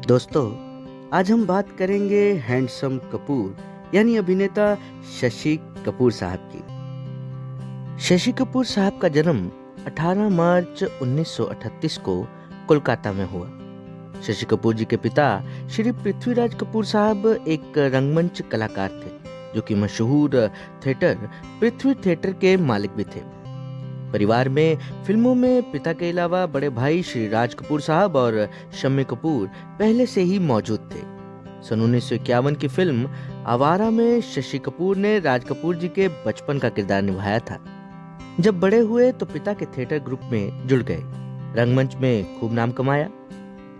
दोस्तों, आज हम बात करेंगे हैंडसम कपूर यानी अभिनेता शशि कपूर साहब की। शशि कपूर साहब का जन्म 18 मार्च 1938 को कोलकाता में हुआ। शशि कपूर जी के पिता श्री पृथ्वीराज कपूर साहब एक रंगमंच कलाकार थे, जो कि मशहूर थिएटर पृथ्वी थिएटर के मालिक भी थे। परिवार में फिल्मों में पिता के अलावा बड़े भाई श्री राज कपूर साहब और शम्मी कपूर पहले से ही मौजूद थे। सन 1951 की फिल्म आवारा में शशि कपूर ने राज कपूर जी के बचपन का किरदार निभाया था। जब बड़े हुए तो पिता के थिएटर ग्रुप में जुड़ गए, रंगमंच में खूब नाम कमाया।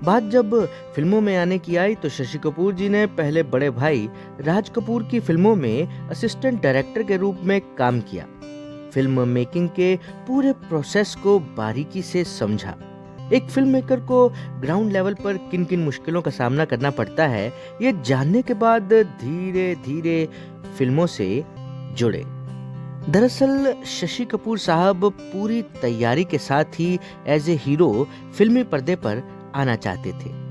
बात जब फिल्मों में आने की आई तो शशि कपूर जी ने पहले बड़े भाई राज कपूर की फिल्मों में असिस्टेंट डायरेक्टर के रूप में काम किया। फिल्म मेकिंग के पूरे प्रोसेस को बारीकी से समझा। एक फिल्म मेकर को ग्राउंड लेवल पर किन किन मुश्किलों का सामना करना पड़ता है, ये जानने के बाद धीरे धीरे फिल्मों से जुड़े। दरअसल शशि कपूर साहब पूरी तैयारी के साथ ही एज ए हीरो फिल्मी पर्दे पर आना चाहते थे।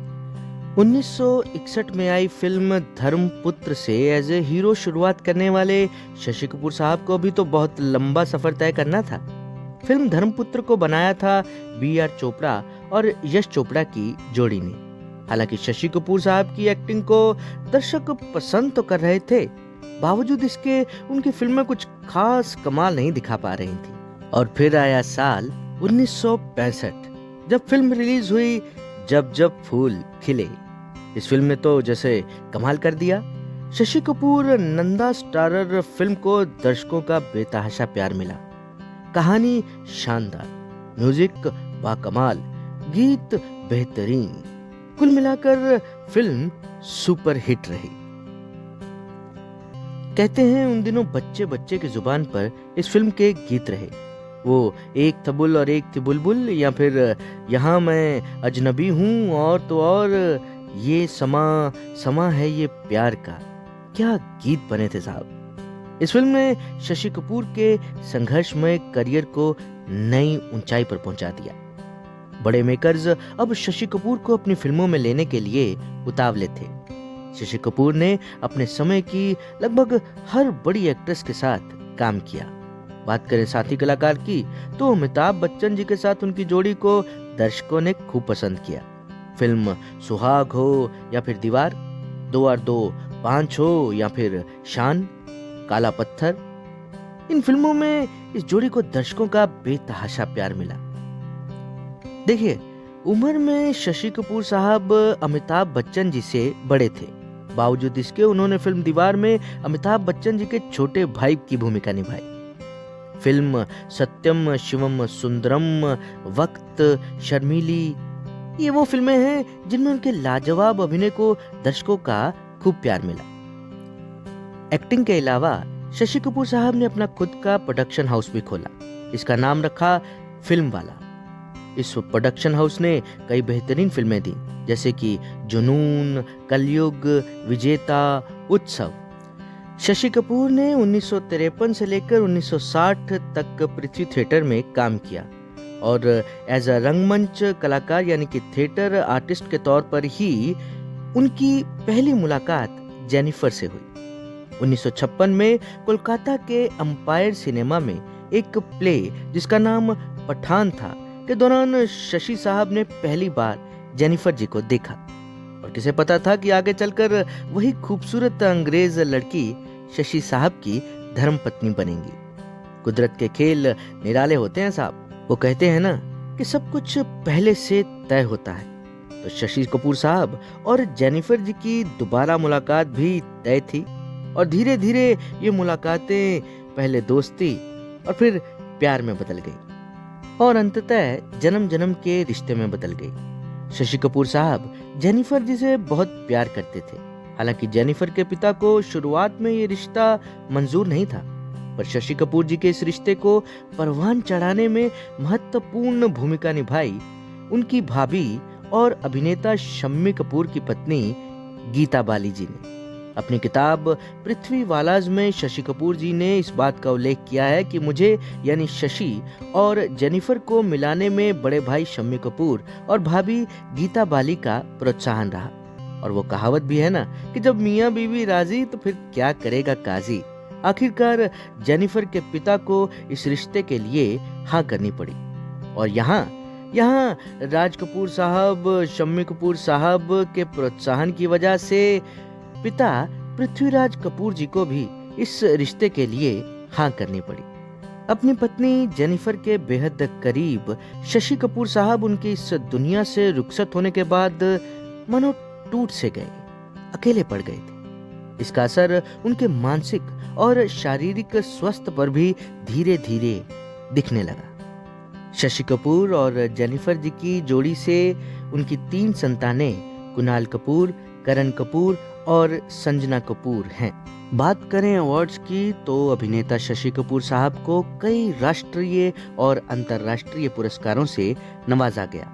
1961 में आई फिल्म धर्मपुत्र से एज ए हीरो शुरुआत करने वाले शशि कपूर साहब को भी तो बहुत लंबा सफर तय करना था। फिल्म धर्मपुत्र को बनाया था B.R. चोपड़ा और यश चोपड़ा की जोड़ी ने। हालांकि शशि कपूर साहब की एक्टिंग को दर्शक पसंद तो कर रहे थे, बावजूद इसके उनकी फिल्में कुछ खास कमाल नहीं दिखा पा रही थी। और फिर आया साल 1965, जब फिल्म रिलीज हुई जब जब फूल खिले। इस फिल्म ने तो जैसे कमाल कर दिया। शशि कपूर नंदा स्टारर फिल्म को दर्शकों का बेतहाशा प्यार मिला। कहानी शानदार, म्यूजिक बाकमाल, गीत बेहतरीन, कुल मिलाकर फिल्म सुपर हिट रही। कहते हैं उन दिनों बच्चे बच्चे की जुबान पर इस फिल्म के गीत रहे, वो एक थबुल और एक थी बुलबुल, या फिर यहाँ मैं अजनबी हूँ और तो और ये समा है ये प्यार का। क्या गीत बने थे साहब। इस फिल्म ने शशि कपूर के संघर्षमय करियर को नई ऊंचाई पर पहुंचा दिया। बड़े मेकर्स अब शशि कपूर को अपनी फिल्मों में लेने के लिए उतावले थे। शशि कपूर ने अपने समय की लगभग हर बड़ी एक्ट्रेस के साथ काम किया। बात करें साथी कलाकार की तो अमिताभ बच्चन जी के साथ उनकी जोड़ी को दर्शकों ने खूब पसंद किया। फिल्म सुहाग हो या फिर दीवार, 2 और 2 5 हो या फिर शान, काला पत्थर, इन फिल्मों में इस जोड़ी को दर्शकों का बेतहाशा प्यार मिला। देखिए, उम्र में शशि कपूर साहब अमिताभ बच्चन जी से बड़े थे, बावजूद इसके उन्होंने फिल्म दीवार में अमिताभ बच्चन जी के छोटे भाई की भूमिका निभाई। फिल्म सत्यम शिवम सुंदरम, वक्त, शर्मीली, ये वो फिल्में हैं जिनमें उनके लाजवाब अभिनय को दर्शकों का खूब प्यार मिला। एक्टिंग के अलावा शशि कपूर साहब ने अपना खुद का प्रोडक्शन हाउस भी खोला। इसका नाम रखा फिल्म वाला। इस प्रोडक्शन हाउस ने कई बेहतरीन फिल्में दी, जैसे कि जुनून, कलयुग, विजेता, उत्सव। शशि कपूर ने 1953 से लेकर 1960 तक पृथ्वी थिएटर में काम किया और एज अ रंगमंच कलाकार यानी कि थिएटर आर्टिस्ट के तौर पर ही उनकी पहली मुलाकात जेनिफर से हुई। 1956 में कोलकाता के अंपायर सिनेमा में एक प्ले जिसका नाम पठान था के दौरान शशि साहब ने पहली बार जेनिफर जी को देखा, और किसे पता था कि आगे चलकर वही खूबसूरत अंग्रेज लड़की शशि साहब की धर्मपत्नी बनेंगी। कुदरत के खेल निराले होते हैं साहब। वो कहते हैं ना कि सब कुछ पहले से तय होता है। तो शशि कपूर साहब और जेनिफर जी की दोबारा मुलाकात भी तय थी, और धीरे धीरे ये मुलाकातें पहले दोस्ती और फिर प्यार में बदल गई और अंततः जन्म जन्म के रिश्ते में बदल गई। शशि कपूर साहब जेनिफर जी से बहुत प्यार करते थे। हालांकि जेनिफर के पिता को शुरुआत में ये रिश्ता मंजूर नहीं था, पर शशि कपूर जी के इस रिश्ते को परवान चढ़ाने में महत्वपूर्ण भूमिका निभाई उनकी भाभी और अभिनेता शम्मी कपूर की पत्नी गीता बाली जी ने। अपनी किताब पृथ्वी वालाज में शशि कपूर जी ने इस बात का उल्लेख किया है कि मुझे यानी शशि और जेनिफर को मिलाने में बड़े भाई शम्मी कपूर और भाभी गीता बाली का प्रोत्साहन रहा। और वो कहावत भी है ना कि जब मियाँ बीवी राजी तो फिर क्या करेगा काजी। आखिरकार जेनिफर के पिता को इस रिश्ते के लिए हाँ करनी पड़ी। और यहाँ यहाँ राज कपूर साहब, शम्मी कपूर साहब के प्रोत्साहन की वजह से पिता पृथ्वीराज कपूर जी को भी इस रिश्ते के लिए हाँ करनी पड़ी। अपनी पत्नी जेनिफर के बेहद करीब शशि कपूर साहब उनकी इस दुनिया से रुखसत होने के बाद मानो टूट से गए, अकेले पड़ गए थे। इसका असर उनके मानसिक और शारीरिक स्वास्थ्य पर भी धीरे धीरे दिखने लगा। शशि कपूर और जेनिफर जी की जोड़ी से उनकी 3 संतानें कुणाल कपूर, करण कपूर और संजना कपूर हैं। बात करें अवार्ड्स की तो अभिनेता शशि कपूर साहब को कई राष्ट्रीय और अंतर्राष्ट्रीय पुरस्कारों से नवाजा गया।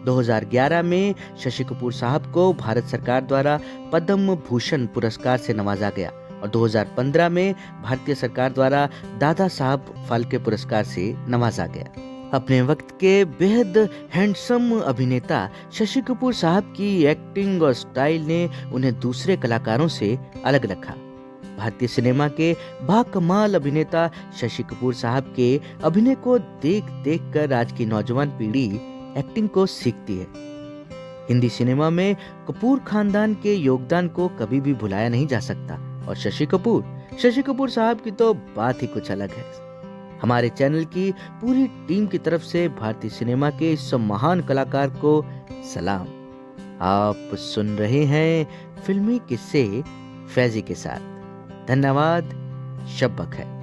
2011 में शशि कपूर साहब को भारत सरकार द्वारा पद्म भूषण पुरस्कार से नवाजा गया और 2015 में भारतीय सरकार द्वारा दादा साहब फाल्के पुरस्कार से नवाजा गया। अपने वक्त के बेहद हैंडसम अभिनेता शशि कपूर साहब की एक्टिंग और स्टाइल ने उन्हें दूसरे कलाकारों से अलग रखा। भारतीय सिनेमा के बाकमाल अभिनेता शशि कपूर साहब के अभिनय को देख देख कर आज की नौजवान पीढ़ी एक्टिंग को सीखती है। हिंदी सिनेमा में कपूर खानदान के योगदान को कभी भी भुलाया नहीं जा सकता और शशि कपूर साहब की तो बात ही कुछ अलग है। हमारे चैनल की पूरी टीम की तरफ से भारतीय सिनेमा के इस महान कलाकार को सलाम। आप सुन रहे हैं फिल्मी किस्से फैजी के साथ। धन्यवाद। शब बखैर।